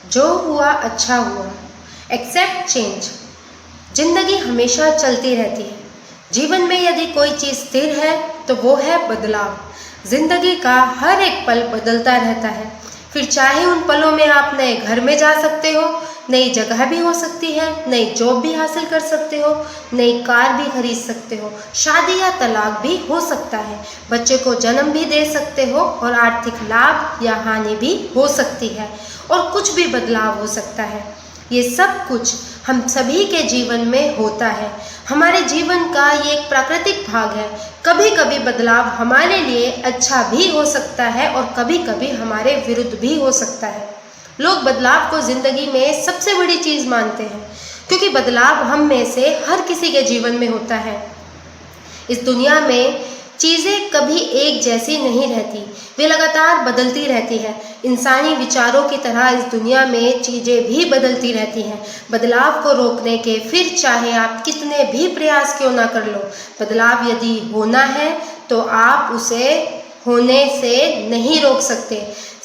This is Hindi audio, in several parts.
जो हुआ अच्छा हुआ। Accept change. जिंदगी हमेशा चलती रहती है। जीवन में यदि कोई चीज़ स्थिर है तो वो है बदलाव। जिंदगी का हर एक पल बदलता रहता है। फिर चाहे उन पलों में आप नए घर में जा सकते हो, नई जगह भी हो सकती है, नई जॉब भी हासिल कर सकते हो, नई कार भी खरीद सकते हो, शादी या तलाक भी हो सकता है, बच्चे को जन्म भी दे सकते हो और आर्थिक लाभ या हानि भी हो सकती है और कुछ भी बदलाव हो सकता है। ये सब कुछ हम सभी के जीवन में होता है। हमारे जीवन का ये एक प्राकृतिक भाग है। कभी कभी बदलाव हमारे लिए अच्छा भी हो सकता है और कभी कभी हमारे विरुद्ध भी हो सकता है। लोग बदलाव को जिंदगी में सबसे बड़ी चीज़ मानते हैं क्योंकि बदलाव हम में से हर किसी के जीवन में होता है। इस दुनिया में चीज़ें कभी एक जैसी नहीं रहती, वे लगातार बदलती रहती है। इंसानी विचारों की तरह इस दुनिया में चीज़ें भी बदलती रहती हैं। बदलाव को रोकने के फिर चाहे आप कितने भी प्रयास क्यों ना कर लो, बदलाव यदि होना है तो आप उसे होने से नहीं रोक सकते।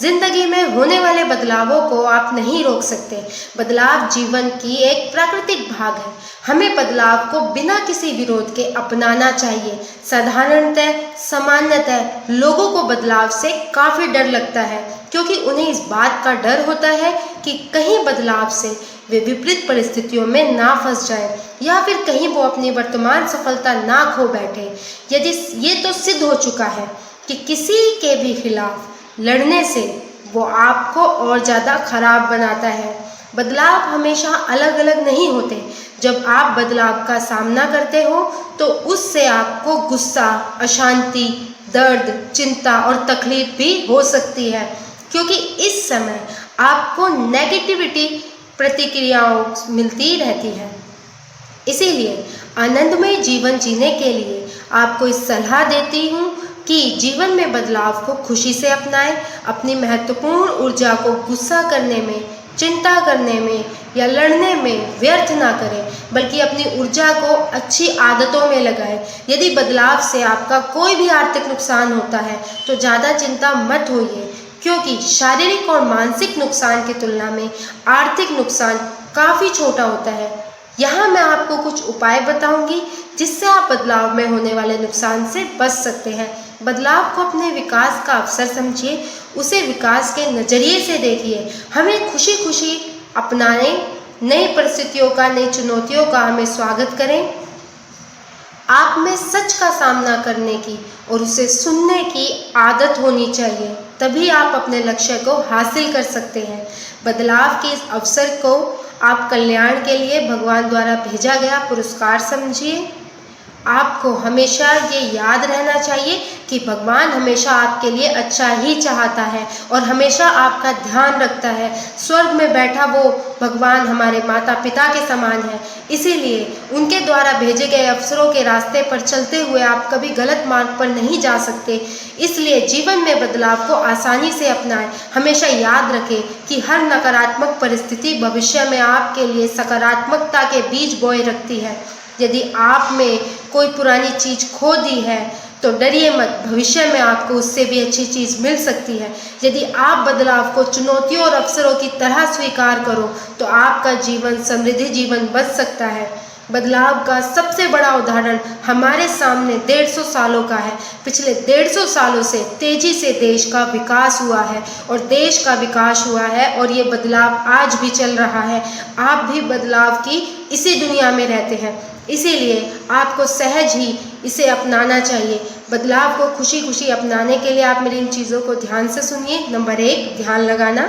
जिंदगी में होने वाले बदलावों को आप नहीं रोक सकते। बदलाव जीवन की एक प्राकृतिक भाग है। हमें बदलाव को बिना किसी विरोध के अपनाना चाहिए। साधारणतः सामान्यतः लोगों को बदलाव से काफ़ी डर लगता है क्योंकि उन्हें इस बात का डर होता है कि कहीं बदलाव से वे विपरीत परिस्थितियों में ना फंस जाए या फिर कहीं वो अपनी वर्तमान सफलता ना खो बैठे। यदि ये तो सिद्ध हो चुका है कि किसी के भी खिलाफ लड़ने से वो आपको और ज़्यादा खराब बनाता है। बदलाव हमेशा अलग अलग नहीं होते। जब आप बदलाव का सामना करते हो तो उससे आपको गुस्सा, अशांति, दर्द, चिंता और तकलीफ भी हो सकती है क्योंकि इस समय आपको नेगेटिविटी प्रतिक्रियाओं मिलती रहती है। इसीलिए आनंदमय जीवन जीने के लिए आपको इस सलाह देती हूँ कि जीवन में बदलाव को खुशी से अपनाएं। अपनी महत्वपूर्ण ऊर्जा को गुस्सा करने में, चिंता करने में या लड़ने में व्यर्थ ना करें, बल्कि अपनी ऊर्जा को अच्छी आदतों में लगाएं। यदि बदलाव से आपका कोई भी आर्थिक नुकसान होता है तो ज़्यादा चिंता मत होइए क्योंकि शारीरिक और मानसिक नुकसान की तुलना में आर्थिक नुकसान काफ़ी छोटा होता है। यहाँ मैं आपको कुछ उपाय बताऊंगी जिससे आप बदलाव में होने वाले नुकसान से बच सकते हैं। बदलाव को अपने विकास का अवसर समझिए, उसे विकास के नज़रिए से देखिए। हमें खुशी खुशी अपनाने, नई परिस्थितियों का, नई चुनौतियों का हमें स्वागत करें। आप में सच का सामना करने की और उसे सुनने की आदत होनी चाहिए, तभी आप अपने लक्ष्य को हासिल कर सकते हैं। बदलाव के इस अवसर को आप कल्याण के लिए भगवान द्वारा भेजा गया पुरस्कार समझिए। आपको हमेशा ये याद रहना चाहिए कि भगवान हमेशा आपके लिए अच्छा ही चाहता है और हमेशा आपका ध्यान रखता है। स्वर्ग में बैठा वो भगवान हमारे माता पिता के समान है। इसीलिए उनके द्वारा भेजे गए अवसरों के रास्ते पर चलते हुए आप कभी गलत मार्ग पर नहीं जा सकते। इसलिए जीवन में बदलाव को आसानी से अपनाएं। हमेशा याद रखें कि हर नकारात्मक परिस्थिति भविष्य में आपके लिए सकारात्मकता के बीज बोए रखती है। यदि आप में कोई पुरानी चीज़ खो दी है तो डरिए मत, भविष्य में आपको उससे भी अच्छी चीज़ मिल सकती है। यदि आप बदलाव को चुनौतियों और अवसरों की तरह स्वीकार करो तो आपका जीवन समृद्धि जीवन बच सकता है। बदलाव का सबसे बड़ा उदाहरण हमारे सामने 150 सालों का है। पिछले 150 सालों से तेजी से देश का विकास हुआ है और देश का विकास हुआ है और ये बदलाव आज भी चल रहा है। आप भी बदलाव की इसी दुनिया में रहते हैं, इसीलिए आपको सहज ही इसे अपनाना चाहिए। बदलाव को खुशी खुशी अपनाने के लिए आप मेरी इन चीज़ों को ध्यान से सुनिए। नंबर 1, ध्यान लगाना।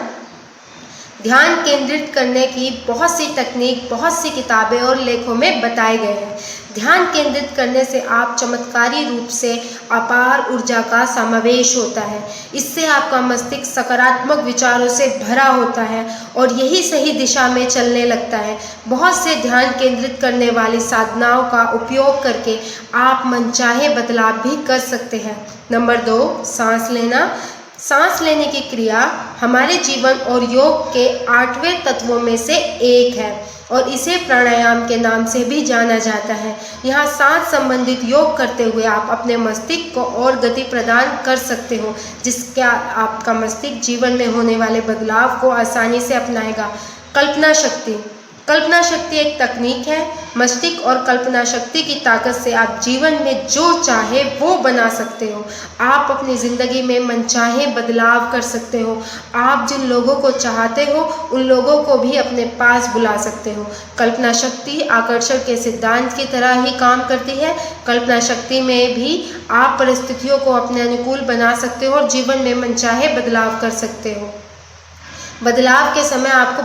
ध्यान केंद्रित करने की बहुत सी तकनीक, बहुत सी किताबें और लेखों में बताए गए हैं। ध्यान केंद्रित करने से आप चमत्कारी रूप से अपार ऊर्जा का समावेश होता है। इससे आपका मस्तिष्क सकारात्मक विचारों से भरा होता है और यही सही दिशा में चलने लगता है। बहुत से ध्यान केंद्रित करने वाली साधनाओं का उपयोग करके आप मनचाहे बदलाव भी कर सकते हैं। नंबर 2, सांस लेना। सांस लेने की क्रिया हमारे जीवन और योग के 8वें तत्वों में से एक है और इसे प्राणायाम के नाम से भी जाना जाता है। यहाँ सांस संबंधित योग करते हुए आप अपने मस्तिष्क को और गति प्रदान कर सकते हो, जिसके आपका मस्तिष्क जीवन में होने वाले बदलाव को आसानी से अपनाएगा। कल्पना शक्ति। कल्पना शक्ति एक तकनीक है। मस्तिष्क और कल्पना शक्ति की ताकत से आप जीवन में जो चाहे वो बना सकते हो। आप अपनी ज़िंदगी में मनचाहे बदलाव कर सकते हो। आप जिन लोगों को चाहते हो उन लोगों को भी अपने पास बुला सकते हो। कल्पना शक्ति आकर्षण के सिद्धांत की तरह ही काम करती है। कल्पना शक्ति में भी आप परिस्थितियों को अपने अनुकूल बना सकते हो और जीवन में मनचाहे बदलाव कर सकते हो। बदलाव के समय आपको